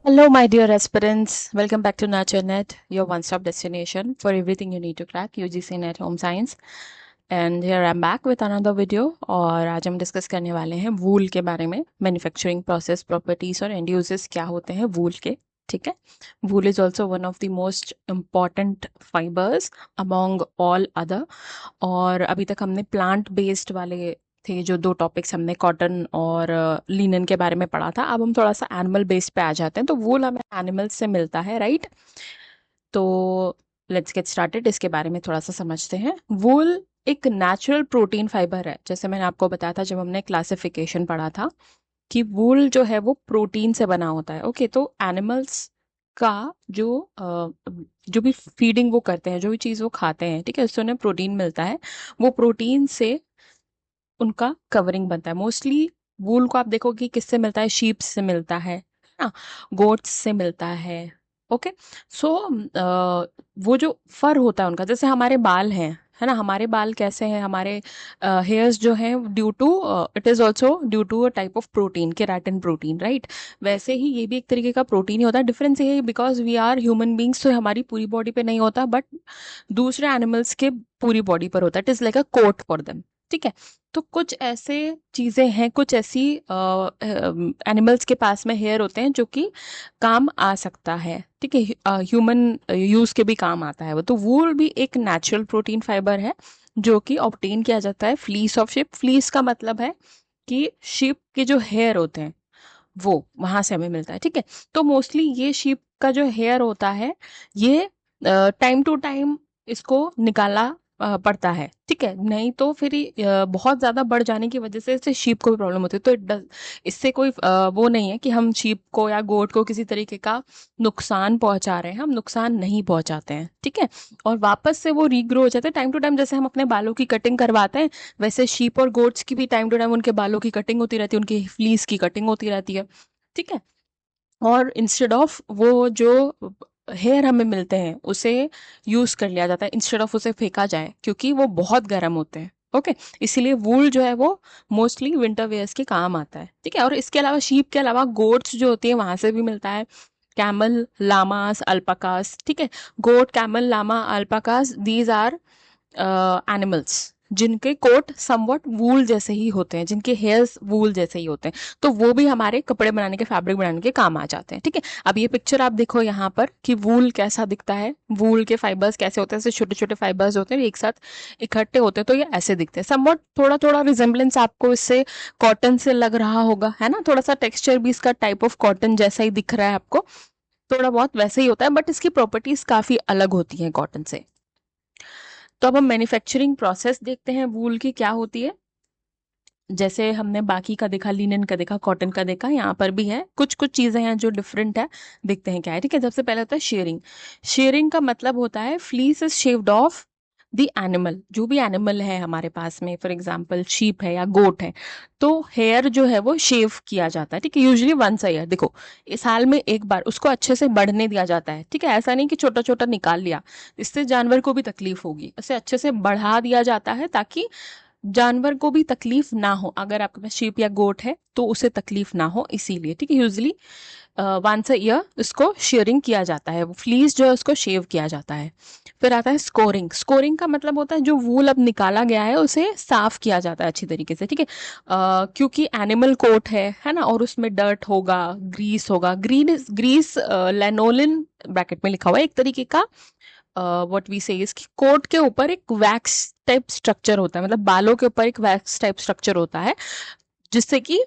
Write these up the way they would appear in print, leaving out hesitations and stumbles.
Hello, my dear aspirants. Welcome back to NurtureNet, your one-stop destination for everything you need to crack UGC Net Home Science. And here I'm back with another video. और आज हम discuss करने वाले हैं वूल के बारे में, manufacturing process, properties और एंड यूजेस क्या होते हैं वूल के. ठीक है. वूल is also one of the most important fibres among all other. और अभी तक हमने प्लांट बेस्ड वाले थे जो दो टॉपिक्स हमने कॉटन और लिनन के बारे में पढ़ा था. अब हम थोड़ा सा एनिमल बेस्ड पे आ जाते हैं. तो वूल हमें एनिमल्स से मिलता है, राइट? तो लेट्स गेट स्टार्टेड. इसके बारे में थोड़ा सा समझते हैं. वूल एक नेचुरल प्रोटीन फाइबर है. जैसे मैंने आपको बताया था जब हमने क्लासिफिकेशन पढ़ा था कि वूल जो है वो प्रोटीन से बना होता है. ओके, तो एनिमल्स का जो भी फीडिंग वो करते हैं, जो भी चीज़ वो खाते हैं, ठीक है, उससे उन्हें प्रोटीन मिलता है. वो प्रोटीन से उनका कवरिंग बनता है. मोस्टली वूल को आप देखोगे किससे मिलता है? शीप से मिलता है ना, गोट्स से मिलता है. ओके. सो वो जो फर होता है उनका, जैसे हमारे बाल हैं, है ना, हमारे बाल कैसे हैं, हमारे हेयर्स जो हैं, due to it is also due to a type of protein, keratin protein, right? वैसे ही ये भी एक तरीके का प्रोटीन ही होता है. डिफरेंस ये है because we are human beings, तो हमारी पूरी बॉडी पे नहीं होता, बट दूसरे एनिमल्स के पूरी बॉडी पर होता है. It is like a coat for them. ठीक है. तो कुछ ऐसे चीजें हैं, कुछ ऐसी एनिमल्स के पास में हेयर होते हैं जो कि काम आ सकता है. ठीक है. ह्यूमन यूज के भी काम आता है वो. तो वूल भी एक नेचुरल प्रोटीन फाइबर है जो कि ऑब्टेन किया जाता है फ्लीस ऑफ शिप. फ्लीस का मतलब है कि शिप के जो हेयर होते हैं वो वहां से हमें मिलता है. ठीक है. तो मोस्टली ये शिप का जो हेयर होता है, ये टाइम टू टाइम इसको निकाला पड़ता है. ठीक है. नहीं तो फिर बहुत ज्यादा बढ़ जाने की वजह से इससे शीप को भी प्रॉब्लम होती है. तो इससे कोई वो नहीं है कि हम शीप को या गोट को किसी तरीके का नुकसान पहुंचा रहे हैं. हम नुकसान नहीं पहुंचाते हैं. ठीक है. और वापस से वो रीग्रो हो जाते हैं टाइम टू टाइम. जैसे हम अपने बालों की कटिंग करवाते हैं, वैसे शीप और गोट्स की भी टाइम टू टाइम उनके बालों की कटिंग होती रहती है, उनकी फ्लीस की कटिंग होती रहती है. ठीक है. और इंस्टेड ऑफ वो जो हेयर हमें मिलते हैं उसे यूज कर लिया जाता है, इंस्टेड ऑफ उसे फेंका जाए, क्योंकि वो बहुत गर्म होते हैं. ओके. इसीलिए वूल जो है वो मोस्टली विंटर वेयर्स के काम आता है. ठीक है. और इसके अलावा शीप के अलावा गोट्स जो होती है वहां से भी मिलता है. Camel, llamas, alpacas. ठीक है. Goat, camel, llama, alpacas, these are animals जिनके कोट समवट वूल जैसे ही होते हैं, जिनके हेयर्स वूल जैसे ही होते हैं. तो वो भी हमारे कपड़े बनाने के, फैब्रिक बनाने के काम आ जाते हैं. ठीक है. अब ये पिक्चर आप देखो यहाँ पर कि वूल कैसा दिखता है, वूल के फाइबर्स कैसे होते हैं. ऐसे छोटे छोटे फाइबर्स होते हैं, एक साथ इकट्ठे होते हैं, तो ये ऐसे दिखते हैं. समवट थोड़ा थोड़ा रिजेम्बलेंस आपको इससे कॉटन से लग रहा होगा, है ना. थोड़ा सा टेक्सचर भी इसका टाइप ऑफ कॉटन जैसा ही दिख रहा है आपको. थोड़ा बहुत वैसे ही होता है, बट इसकी प्रॉपर्टीज काफी अलग होती हैं कॉटन से. तो अब हम मैन्युफैक्चरिंग प्रोसेस देखते हैं वूल की क्या होती है. जैसे हमने बाकी का देखा, लिनन का देखा, कॉटन का देखा, यहाँ पर भी है कुछ कुछ चीजें हैं जो डिफरेंट है. देखते हैं क्या है. ठीक है. सबसे पहले होता है शेयरिंग. शेयरिंग का मतलब होता है fleece is shaved of the animal. जो भी एनिमल है हमारे पास में, फॉर एग्जाम्पल शीप है या गोट है, तो हेयर जो है वो शेव किया जाता है. ठीक है. Usually once a year. देखो, इस साल में एक बार उसको अच्छे से बढ़ने दिया जाता है. ठीक है. ऐसा नहीं कि छोटा छोटा निकाल लिया, इससे जानवर को भी तकलीफ होगी. इसे अच्छे से बढ़ा दिया जाता है ताकि जानवर को भी तकलीफ ना हो. अगर आपके पास शीप या गोट है तो उसे तकलीफ ना हो, इसीलिए. ठीक है. यूजली वंस अ ईयर इसको शेयरिंग किया जाता है. फ्लीस जो है उसको शेव किया जाता है. फिर आता है स्कोरिंग. स्कोरिंग का मतलब होता है जो वूल अब निकाला गया है उसे साफ किया जाता है अच्छी तरीके से. ठीक है. क्योंकि एनिमल कोट है ना, और उसमें डर्ट होगा, ग्रीस होगा. ग्रीस लेनोलिन ब्रैकेट में लिखा हुआ है, एक तरीके का व्हाट वी से इसकी कोट के ऊपर एक वैक्स टाइप स्ट्रक्चर होता है. मतलब बालों के ऊपर एक वैक्स टाइप स्ट्रक्चर होता है, जिससे कि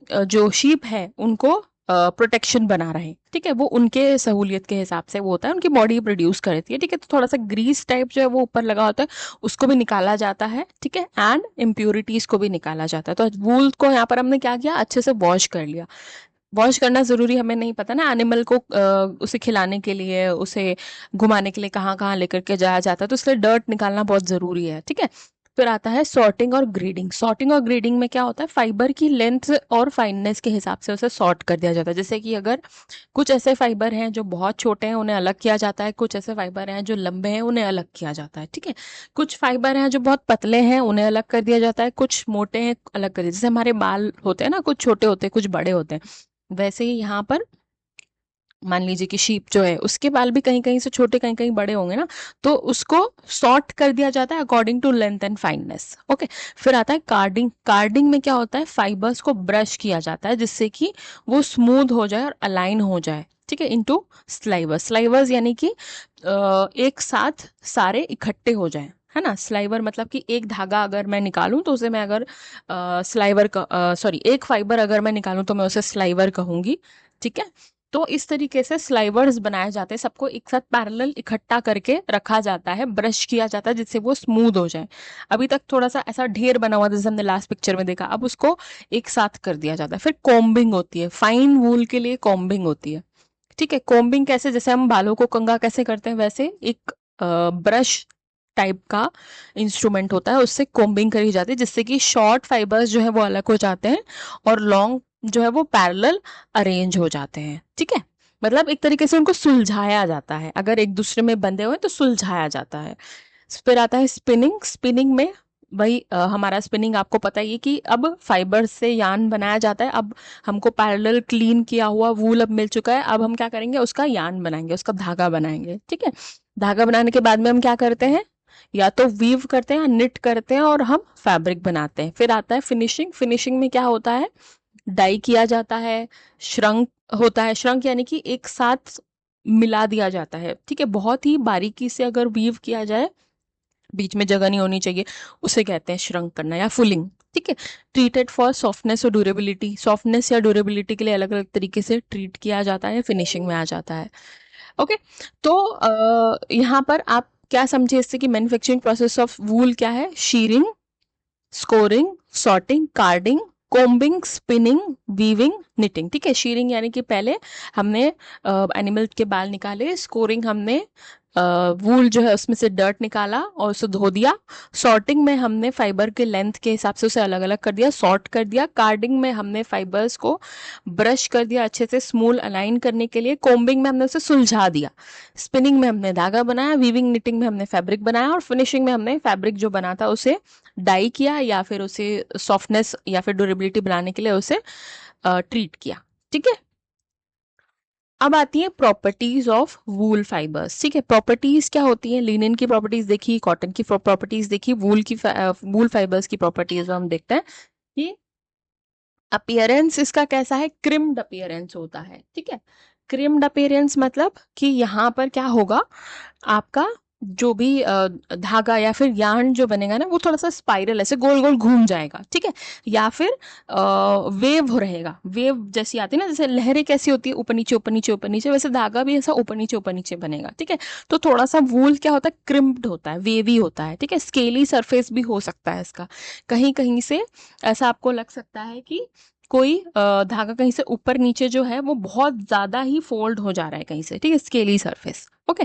जो शीप है उनको प्रोटेक्शन बना रहे. ठीक है. वो उनके सहूलियत के हिसाब से वो होता है, उनकी बॉडी प्रोड्यूस करती है. ठीक है. तो थोड़ा सा ग्रीस टाइप जो है वो ऊपर लगा होता है, उसको भी निकाला जाता है. ठीक है. एंड इम्प्यूरिटीज को भी निकाला जाता है. तो वूल को यहाँ पर हमने क्या किया, अच्छे से वॉश कर लिया. वॉश करना जरूरी हमें नहीं पता ना, एनिमल को उसे खिलाने के लिए, उसे घुमाने के लिए कहाँ कहाँ लेकर के जाया जाता है, तो इसलिए डर्ट निकालना बहुत जरूरी है. ठीक है. फिर आता है सॉर्टिंग और ग्रेडिंग. सॉर्टिंग और ग्रेडिंग में क्या होता है, फाइबर की लेंथ और फाइननेस के हिसाब से उसे सॉर्ट कर दिया जाता है. जैसे कि अगर कुछ ऐसे फाइबर हैं जो बहुत छोटे हैं, उन्हें अलग किया जाता है. कुछ ऐसे फाइबर हैं जो लंबे हैं, उन्हें अलग किया जाता है. ठीक है. कुछ फाइबर हैं जो बहुत पतले हैं, उन्हें अलग कर दिया जाता है. कुछ मोटे हैं, अलग कर दिया. जैसे हमारे बाल होते हैं ना, कुछ छोटे होते हैं, कुछ बड़े होते हैं, वैसे ही यहाँ पर मान लीजिए कि शीप जो है उसके बाल भी कहीं कहीं से छोटे कहीं कहीं बड़े होंगे ना, तो उसको सॉर्ट कर दिया जाता है according to length and fineness. Okay, फिर आता है कार्डिंग। कार्डिंग में क्या होता है, फाइबर्स को ब्रश किया जाता है जिससे कि वो स्मूथ हो जाए और अलाइन हो जाए, ठीक है, इनटू स्लाइवर्स। स्लाइवर्स यानी कि एक साथ सारे इकट्ठे हो जाएं, है ना। स्लाइवर मतलब कि एक धागा अगर मैं निकालूं तो उसे मैं अगर स्लाइवर का सॉरी एक फाइबर अगर मैं निकालूं तो मैं उसे स्लाइवर कहूंगी, ठीक है। तो इस तरीके से स्लाइवर्स बनाए जाते हैं, सबको एक साथ पैरेलल इकट्ठा करके रखा जाता है, ब्रश किया जाता है जिससे वो स्मूथ हो जाए। अभी तक थोड़ा सा ऐसा ढेर बना हुआ जैसे हमने लास्ट पिक्चर में देखा, अब उसको एक साथ कर दिया जाता है। फिर कॉम्बिंग होती है, फाइन वूल के लिए कॉम्बिंग होती है, ठीक है। कॉम्बिंग कैसे, जैसे हम बालों को कंघा कैसे करते हैं वैसे एक ब्रश टाइप का इंस्ट्रूमेंट होता है, उससे कॉम्बिंग करी जाती है जिससे कि शॉर्ट फाइबर्स जो है वो अलग हो जाते हैं और लॉन्ग जो है वो पैरेलल अरेंज हो जाते हैं, ठीक है। मतलब एक तरीके से उनको सुलझाया जाता है, अगर एक दूसरे में बंधे हुए तो सुलझाया जाता है। फिर आता है स्पिनिंग। स्पिनिंग में वही हमारा स्पिनिंग आपको पता ही है कि अब फाइबर से यान बनाया जाता है। अब हमको पैरेलल क्लीन किया हुआ वूल अब मिल चुका है, अब हम क्या करेंगे, उसका यान बनाएंगे, उसका धागा बनाएंगे, ठीक है। धागा बनाने के बाद में हम क्या करते हैं, या तो वीव करते हैं या निट करते हैं और हम फैब्रिक बनाते हैं। फिर आता है फिनिशिंग। फिनिशिंग में क्या होता है, डाई किया जाता है, श्रंक होता है। श्रंक यानी कि एक साथ मिला दिया जाता है, ठीक है। बहुत ही बारीकी से अगर वीव किया जाए, बीच में जगह नहीं होनी चाहिए, उसे कहते हैं श्रंक करना या फुलिंग, ठीक है। ट्रीटेड फॉर सॉफ्टनेस और ड्यूरेबिलिटी। सॉफ्टनेस या ड्यूरेबिलिटी के लिए अलग अलग तरीके से ट्रीट किया जाता है, फिनिशिंग में आ जाता है। ओके, तो यहाँ पर आप क्या समझे इससे कि मैन्युफैक्चरिंग प्रोसेस ऑफ वूल क्या है, shearing, scouring, sorting, carding, combing, spinning, weaving, knitting, ठीक है। शीरिंग यानी कि पहले हमने एनिमल के बाल निकाले, स्कोरिंग हमने वूल जो है उसमें से डर्ट निकाला और उसे धो दिया, सॉर्टिंग में हमने फाइबर के लेंथ के हिसाब से उसे अलग अलग कर दिया, सॉर्ट कर दिया, कार्डिंग में हमने फाइबर्स को ब्रश कर दिया अच्छे से स्मूल अलाइन करने के लिए, कोम्बिंग में हमने उसे सुलझा दिया, स्पिनिंग में हमने धागा बनाया, वीविंग निटिंग में हमने फैब्रिक बनाया और फिनिशिंग में हमने फैब्रिक जो बना था उसे डाई किया या फिर उसे सॉफ्टनेस या फिर ड्यूरेबिलिटी बनाने के लिए उसे ट्रीट किया, ठीक है। अब आती है प्रॉपर्टीज ऑफ वूल फाइबर्स, ठीक है। प्रॉपर्टीज क्या होती है, लिनन की प्रॉपर्टीज देखी, कॉटन की प्रॉपर्टीज देखी, वूल फाइबर्स की प्रॉपर्टीज हम देखते हैं कि अपीयरेंस इसका कैसा है, क्रिम्ड अपीयरेंस होता है, ठीक है। क्रिम्ड अपीयरेंस मतलब कि यहाँ पर क्या होगा, आपका जो भी धागा या फिर यार्न जो बनेगा ना वो थोड़ा सा स्पाइरल ऐसे गोल गोल घूम जाएगा, ठीक है। या फिर वेव हो रहेगा, वेव जैसी आती है ना, जैसे लहरें कैसी होती है, ऊपर नीचे ऊपर नीचे ऊपर नीचे, वैसे धागा भी ऐसा ऊपर नीचे बनेगा, ठीक है। तो थोड़ा सा वूल क्या होता है, क्रिम्प्ड होता है, वेवी होता है, ठीक है। स्केली सरफेस भी हो सकता है इसका, कहीं कहीं से ऐसा आपको लग सकता है कि कोई धागा कहीं से ऊपर नीचे जो है वो बहुत ज्यादा ही फोल्ड हो जा रहा है कहीं से, ठीक है, स्केली सरफेस। ओके,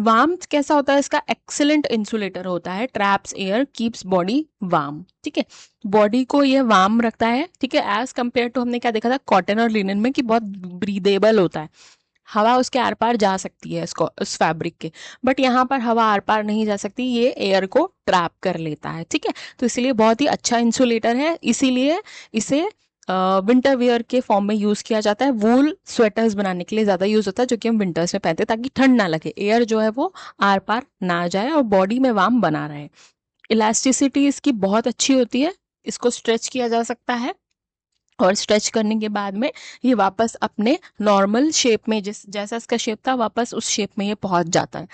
वार्मथ कैसा होता है इसका, एक्सीलेंट इंसुलेटर होता है, traps air, keeps body warm, ठीक है। बॉडी को ये वार्म रखता है, ठीक है, एज कंपेयर टू हमने क्या देखा था कॉटन और लिनन में कि बहुत ब्रीदेबल होता है, हवा उसके आर पार जा सकती है इसको उस फैब्रिक के, बट यहाँ पर हवा आर पार नहीं जा सकती, ये एयर को ट्रैप कर लेता है, ठीक है। तो इसलिए बहुत ही अच्छा इंसुलेटर है, इसीलिए इसे विंटर वेयर के फॉर्म में यूज किया जाता है। वूल स्वेटर्स बनाने के लिए ज्यादा यूज होता है जो कि हम विंटर्स में पहनते हैं ताकि ठंड ना लगे, एयर जो है वो आर पार ना आ जाए और बॉडी में वार्म बना रहे। इलास्टिसिटी इसकी बहुत अच्छी होती है, इसको स्ट्रेच किया जा सकता है और स्ट्रेच करने के बाद में ये वापस अपने नॉर्मल शेप में, जिस जैसा इसका शेप था वापस उस शेप में ये पहुंच जाता है,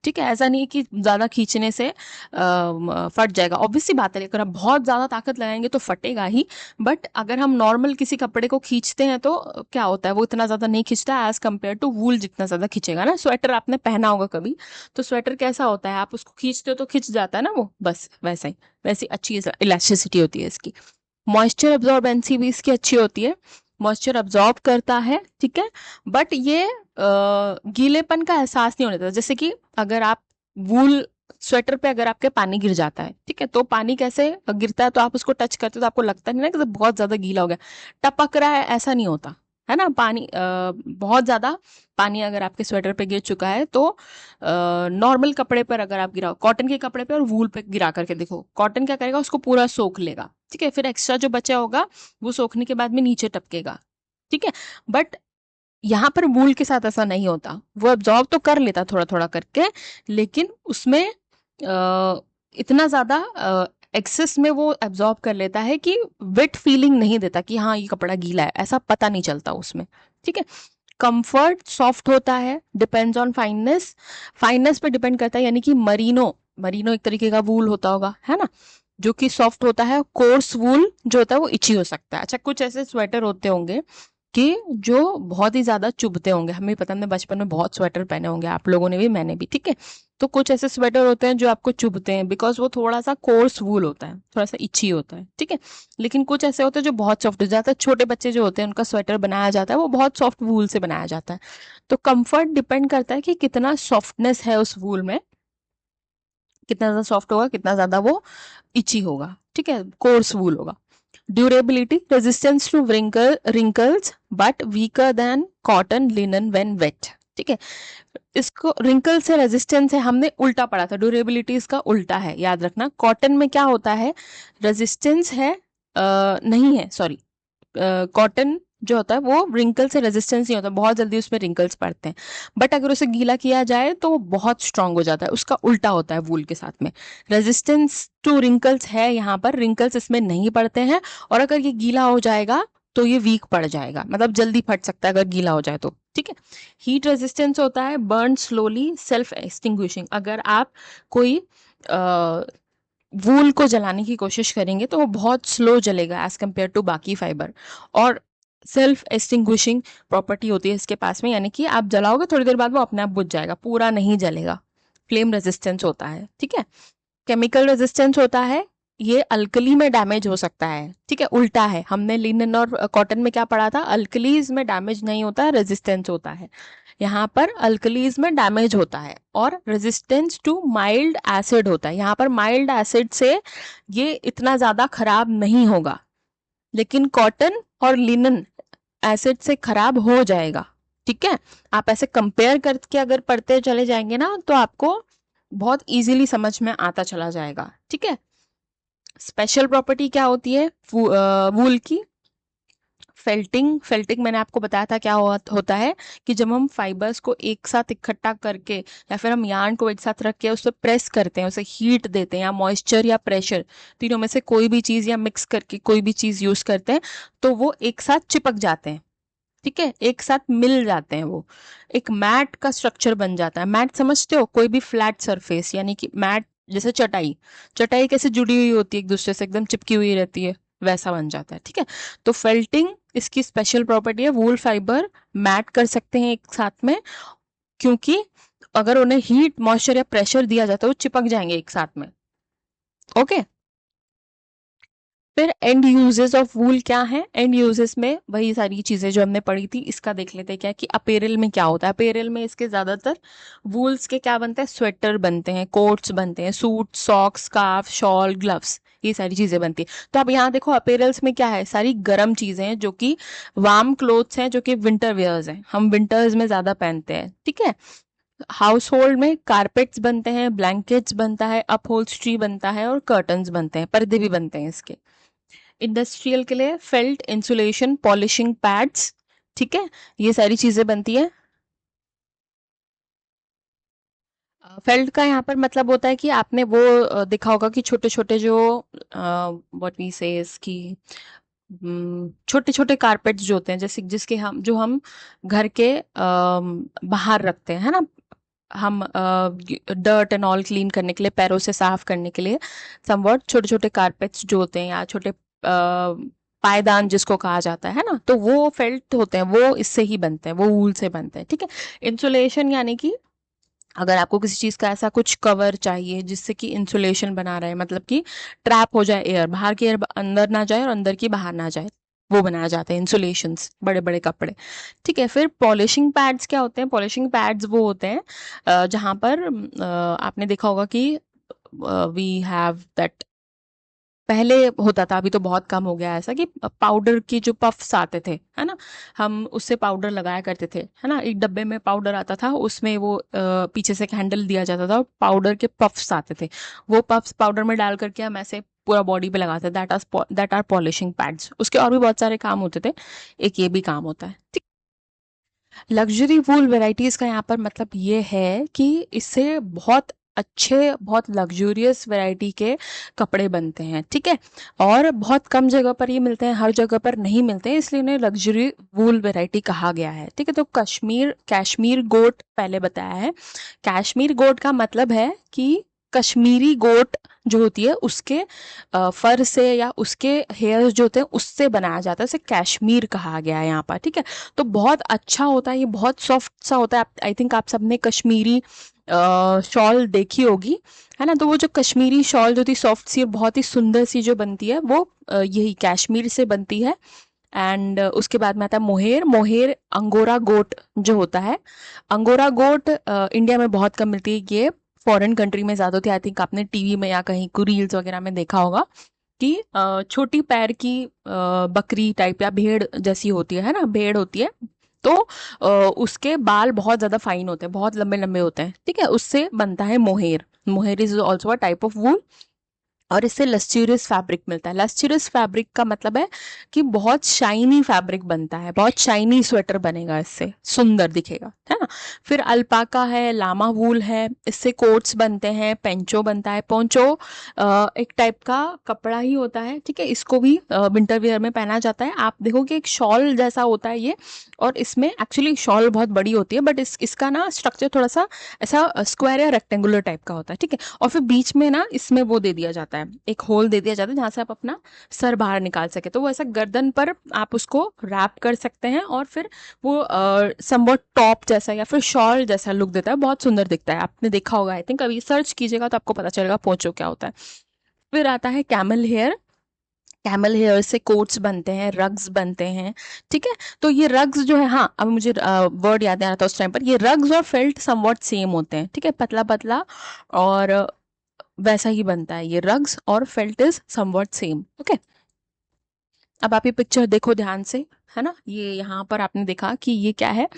ठीक है। ऐसा नहीं कि ज्यादा खींचने से फट जाएगा, ऑब्वियसली बात है, अगर आप बहुत ज्यादा ताकत लगाएंगे तो फटेगा ही, बट अगर हम नॉर्मल किसी कपड़े को खींचते हैं तो क्या होता है, वो इतना ज्यादा नहीं खींचता एज कम्पेयर टू वूल, जितना ज्यादा खींचेगा ना। स्वेटर आपने पहना होगा कभी, तो स्वेटर कैसा होता है, आप उसको खींचते हो तो खींच जाता है ना वो, बस वैसा ही, वैसी अच्छी इलास्टिसिटी होती है इसकी। मॉइस्चर अब्जॉर्बेंसी भी इसकी अच्छी होती है, मॉइस्चर अब्जॉर्ब करता है, ठीक है। बट ये गीलेपन का एहसास नहीं होने देता, जैसे कि अगर आप वूल स्वेटर पे अगर आपके पानी गिर जाता है, ठीक है, तो पानी कैसे गिरता है, तो आप उसको टच करते हो तो आपको लगता नहीं ना कि बहुत ज्यादा गीला हो गया, टपक रहा है, ऐसा नहीं होता है ना। पानी बहुत ज्यादा पानी अगर आपके स्वेटर पे गिर चुका है तो नॉर्मल कपड़े पर अगर आप गिराओ, कॉटन के कपड़े पे और वूल पे गिरा करके देखो, कॉटन क्या करेगा, उसको पूरा सोख लेगा, ठीक है, फिर एक्स्ट्रा जो बचा होगा वो सोखने के बाद में नीचे टपकेगा, ठीक है। बट यहाँ पर वूल के साथ ऐसा नहीं होता, वो एब्जॉर्ब तो कर लेता थोड़ा थोड़ा करके, लेकिन उसमें इतना ज्यादा एक्सेस में वो एब्जॉर्ब कर लेता है कि वेट फीलिंग नहीं देता कि हाँ ये कपड़ा गीला है, ऐसा पता नहीं चलता उसमें। ठीक है। कंफर्ट सॉफ्ट होता है, डिपेंड्स ऑन फाइननेस, फाइननेस पे डिपेंड करता है, यानी कि मरीनो, मरीनो एक तरीके का वूल होता होगा, है ना, जो कि सॉफ्ट होता है। कोर्स वूल जो होता है वो इची हो सकता है। अच्छा, कुछ ऐसे स्वेटर होते होंगे कि जो बहुत ही ज्यादा चुभते होंगे, हमें पता, हमने बचपन में बहुत स्वेटर पहने होंगे, आप लोगों ने भी, मैंने भी, ठीक है। तो कुछ ऐसे स्वेटर होते हैं जो आपको चुभते हैं, बिकॉज वो थोड़ा सा कोर्स वूल होता है, थोड़ा सा इची होता है, ठीक है। लेकिन कुछ ऐसे होते हैं जो बहुत सॉफ्ट हो जाता है, छोटे बच्चे जो होते हैं उनका स्वेटर बनाया जाता है वो बहुत सॉफ्ट वूल से बनाया जाता है। तो कंफर्ट डिपेंड करता है कि कितना सॉफ्टनेस है उस वूल में, कितना ज्यादा सॉफ्ट होगा, कितना ज्यादा वो इची होगा, ठीक है, कोर्स वूल होगा। Durability, resistance to wrinkles but weaker than cotton linen when wet, ठीक है। इसको रिंकल से रेजिस्टेंस है, हमने उल्टा पढ़ा था, ड्यूरेबिलिटी इसका उल्टा है, याद रखना। कॉटन में क्या होता है, रेजिस्टेंस है, नहीं है, सॉरी, कॉटन जो होता है वो रिंकल से रेजिस्टेंस नहीं होता, बहुत जल्दी उसमें रिंकल्स पड़ते हैं, बट अगर उसे गीला किया जाए तो वो बहुत स्ट्रांग हो जाता है, उसका उल्टा होता है वूल के साथ में। रेजिस्टेंस टू रिंकल्स है यहाँ पर, रिंकल्स इसमें नहीं पड़ते हैं, और अगर ये गीला हो जाएगा तो ये वीक पड़ जाएगा, मतलब जल्दी फट सकता है अगर गीला हो जाए तो, ठीक है। हीट रेजिस्टेंस होता है, बर्न स्लोली, सेल्फ एक्सटिंग्विशिंग, अगर आप कोई वूल को जलाने की कोशिश करेंगे तो वो बहुत स्लो जलेगा एज कम्पेयर टू बाकी फाइबर, और सेल्फ एक्सटिंग्विशिंग प्रॉपर्टी होती है इसके पास में, यानी कि आप जलाओगे थोड़ी देर बाद वो अपने आप बुझ जाएगा, पूरा नहीं जलेगा। फ्लेम रेजिस्टेंस होता है, ठीक है। केमिकल रेजिस्टेंस होता है, ये अल्कली में डैमेज हो सकता है, ठीक है, उल्टा है, हमने लिनन और कॉटन में क्या पढ़ा था, अल्कलीज में डैमेज नहीं होता है, रेजिस्टेंस होता है। यहाँ पर अल्कलीज में डैमेज होता है, और रेजिस्टेंस टू माइल्ड एसिड होता है, यहाँ पर माइल्ड एसिड से ये इतना ज्यादा खराब नहीं होगा, लेकिन कॉटन और लिनन एसिड से खराब हो जाएगा, ठीक है। आप ऐसे कंपेयर करके अगर पढ़ते चले जाएंगे ना तो आपको बहुत इजीली समझ में आता चला जाएगा, ठीक है। स्पेशल प्रॉपर्टी क्या होती है वूल की, फेल्टिंग, फेल्टिंग मैंने आपको बताया था क्या होता है, कि जब हम फाइबर्स को एक साथ इकट्ठा करके या फिर हम यार्न को एक साथ रख के उस पर प्रेस करते हैं, उसे हीट देते हैं, या मॉइस्चर या प्रेशर, तीनों में से कोई भी चीज, या मिक्स करके कोई भी चीज यूज करते हैं, तो वो एक साथ चिपक जाते हैं, ठीक है, एक साथ मिल जाते हैं, वो एक मैट का स्ट्रक्चर बन जाता है। मैट समझते हो, कोई भी फ्लैट सरफेस, यानी कि मैट, जैसे चटाई, चटाई कैसे जुड़ी हुई होती है एक दूसरे से, एकदम चिपकी हुई रहती है, वैसा बन जाता है, ठीक है। तो फेल्टिंग इसकी स्पेशल प्रॉपर्टी है, वूल फाइबर मैट कर सकते हैं एक साथ में, क्योंकि अगर उन्हें हीट, मॉइस्चर या प्रेशर दिया जाता है वो चिपक जाएंगे एक साथ में, ओके। फिर एंड यूजेस ऑफ वूल क्या है, एंड यूजेस में वही सारी चीजें जो हमने पढ़ी थी, इसका देख लेते हैं क्या कि अपेरल में क्या होता है। अपेरल में इसके ज्यादातर वूल्स के क्या बनते हैं, स्वेटर बनते हैं, कोट्स बनते हैं, suit, socks, scarf, shawl, gloves, ये सारी चीजें बनती है। तो अब यहाँ देखो अपेरल्स में क्या है, सारी गर्म चीजें हैं जो कि वार्म क्लोथ्स हैं, जो कि विंटर वेयर्स हैं, हम विंटर्स में ज्यादा पहनते हैं, ठीक है। हाउस होल्ड में कारपेट्स बनते हैं, ब्लैंकेट्स बनता है, अपहोल्स्ट्री बनता है, और कर्टन्स बनते हैं, पर्दे भी बनते हैं इसके। इंडस्ट्रियल के लिए फेल्ट, इंसुलेशन, पॉलिशिंग पैड्स, ठीक है, ये सारी चीजें बनती है। फेल्ट का यहाँ पर मतलब होता है कि आपने वो देखा होगा कि छोटे छोटे जो व्हाट वी से इसकी, छोटे छोटे कारपेट्स जो होते हैं, जैसे जिसके हम, जो हम घर के बाहर रखते हैं, है ना, हम डर्ट एंड ऑल क्लीन करने के लिए, पैरों से साफ करने के लिए, समवॉट छोटे छोटे कारपेट्स जो होते हैं, या छोटे पायदान जिसको कहा जाता है ना, तो वो फेल्ट होते हैं, वो इससे ही बनते हैं, वो वूल से बनते हैं, ठीक है। इंसुलेशन यानी कि अगर आपको किसी चीज का ऐसा कुछ कवर चाहिए जिससे कि इंसुलेशन बना रहे, मतलब कि ट्रैप हो जाए एयर, बाहर की एयर अंदर ना जाए और अंदर की बाहर ना जाए, वो बनाया जाता है इंसुलेशंस, बड़े बड़े कपड़े, ठीक है। फिर पॉलिशिंग पैड्स क्या होते हैं, पॉलिशिंग पैड्स वो होते हैं जहां पर आपने देखा होगा कि वी हैव दैट, पहले होता था, अभी तो बहुत कम हो गया ऐसा, कि पाउडर की जो पफ्स आते थे, है ना, हम उससे पाउडर लगाया करते थे, है ना, एक डब्बे में पाउडर आता था, उसमें वो पीछे से एक हैंडल दिया जाता था और पाउडर के पफ्स आते थे, वो पफ्स पाउडर में डाल करके हम ऐसे पूरा बॉडी पे लगाते, दैट आर पॉलिशिंग पैड्स। उसके और भी बहुत सारे काम होते थे, एक ये भी काम होता है, ठीक। लग्जरी वूल वेराइटीज़ का यहाँ पर मतलब ये है कि इससे बहुत अच्छे, बहुत लग्जूरियस वैरायटी के कपड़े बनते हैं, ठीक है। और बहुत कम जगह पर ये मिलते हैं, हर जगह पर नहीं मिलते हैं, इसलिए इन्हें लग्जरी वूल वैरायटी कहा गया है, ठीक है। तो कैश्मीर गोट पहले बताया है। कैश्मीर गोट का मतलब है कि कश्मीरी गोट जो होती है उसके फर से या उसके हेयर्स जो होते हैं उससे बनाया जाता है, उसे कैश्मीर कहा गया है यहाँ पर, ठीक है। तो बहुत अच्छा होता है, ये बहुत सॉफ्ट सा होता है। आई थिंक आप सबने कश्मीरी शॉल देखी होगी, है ना। तो वो जो कश्मीरी शॉल जो थी सॉफ्ट सी और बहुत ही सुंदर सी जो बनती है वो यही कश्मीर से बनती है। एंड उसके बाद में आता है मोहेर। मोहेर अंगोरा गोट जो होता है, अंगोरा गोट इंडिया में बहुत कम मिलती है, ये फॉरेन कंट्री में ज़्यादा होती है। आई थिंक आपने टीवी में या कहीं को रील्स वगैरह में देखा होगा कि छोटी पैर की बकरी टाइप या भेड़ जैसी होती है ना, भेड़ होती है। तो उसके बाल बहुत ज़्यादा फाइन होते हैं, बहुत लंबे लंबे होते हैं, ठीक है। उससे बनता है mohair. Mohair is also a type of wool और इससे लस्चूरियस फैब्रिक मिलता है। लस्चूरियस फैब्रिक का मतलब है कि बहुत शाइनी फैब्रिक बनता है, बहुत शाइनी स्वेटर बनेगा, इससे सुंदर दिखेगा, है ना। फिर अल्पाका है, लामा वूल है, इससे कोट्स बनते हैं, पेंचो बनता है। पोंचो एक टाइप का कपड़ा ही होता है, ठीक है। इसको भी विंटर वियर में पहना जाता है। आप देखोगे एक शॉल जैसा होता है ये, और इसमें एक्चुअली शॉल बहुत बड़ी होती है, बट इसका ना स्ट्रक्चर थोड़ा सा ऐसा स्क्वायर या रेक्टेंगुलर टाइप का होता है, ठीक है। और फिर बीच में ना इसमें वो दे दिया जाता है, एक होल दे दिया जाता है जहाँ से आप अपना सर बाहर निकाल सके। तो वो ऐसा गर्दन पर आप उसको रैप कर सकते हैं और फिर वो समवॉट टॉप जैसा या फिर शॉल जैसा लुक देता है, बहुत सुंदर दिखता है। आपने देखा होगा, आई थिंक कभी सर्च कीजिएगा तो आपको पता चलेगा पोंचो क्या होता है। फिर आता है कैमल हेयर। कैमल हेयर से कोट्स बनते हैं, रग्स बनते हैं, ठीक है। तो ये रग्स जो है, हाँ अब मुझे वर्ड याद नहीं आ रहा था उस टाइम पर, ये रग्स और फेल्ट समवॉट सेम होते हैं, ठीक है, पतला पतला और वैसा ही बनता है ये रग्स और felt is somewhat same, okay. अब आप ये पिक्चर देखो ध्यान से, है ना। ये यहाँ पर आपने देखा कि ये क्या है,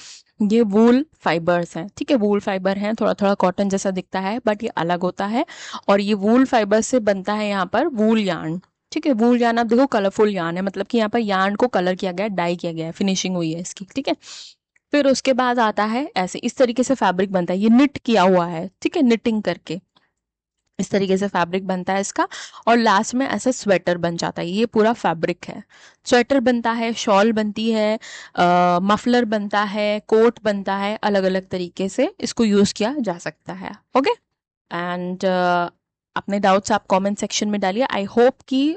ये वूल फाइबर्स हैं, ठीक है। वूल फाइबर हैं, थोड़ा थोड़ा कॉटन जैसा दिखता है बट ये अलग होता है। और ये वूल फाइबर से बनता है यहाँ पर वूल यार्न, ठीक है। वूल यार्न आप देखो कलरफुल यार्न है, मतलब कि यहाँ पर यार्न को कलर किया गया है, डाई किया गया है, फिनिशिंग हुई है इसकी, ठीक है। फिर उसके बाद आता है ऐसे, इस तरीके से फैब्रिक बनता है, ये निट किया हुआ है, ठीक है, निटिंग करके इस तरीके से फैब्रिक बनता है इसका। और लास्ट में ऐसा स्वेटर बन जाता है, ये पूरा फैब्रिक है। स्वेटर बनता है, शॉल बनती है, मफलर बनता है, कोट बनता है, अलग अलग तरीके से इसको यूज किया जा सकता है, ओके। एंड अपने डाउट्स आप कमेंट सेक्शन में डालिए। आई होप कि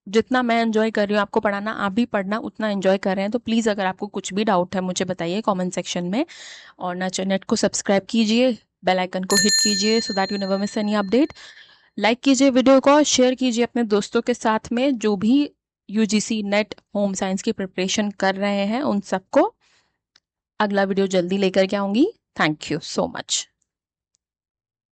जितना मैं एंजॉय कर रही हूँ आपको पढ़ाना, आप भी पढ़ना उतना एंजॉय कर रहे हैं। तो प्लीज़ अगर आपको कुछ भी डाउट है मुझे बताइए कमेंट सेक्शन में। और ना चैनल को सब्सक्राइब कीजिए, बेल आइकन को हिट कीजिए so that you never miss any update. Like कीजिए वीडियो को, शेयर कीजिए अपने दोस्तों के साथ में जो भी यूजीसी नेट होम साइंस की प्रिपरेशन कर रहे हैं उन सबको। अगला वीडियो जल्दी लेकर के आऊँगी। Thank you so much.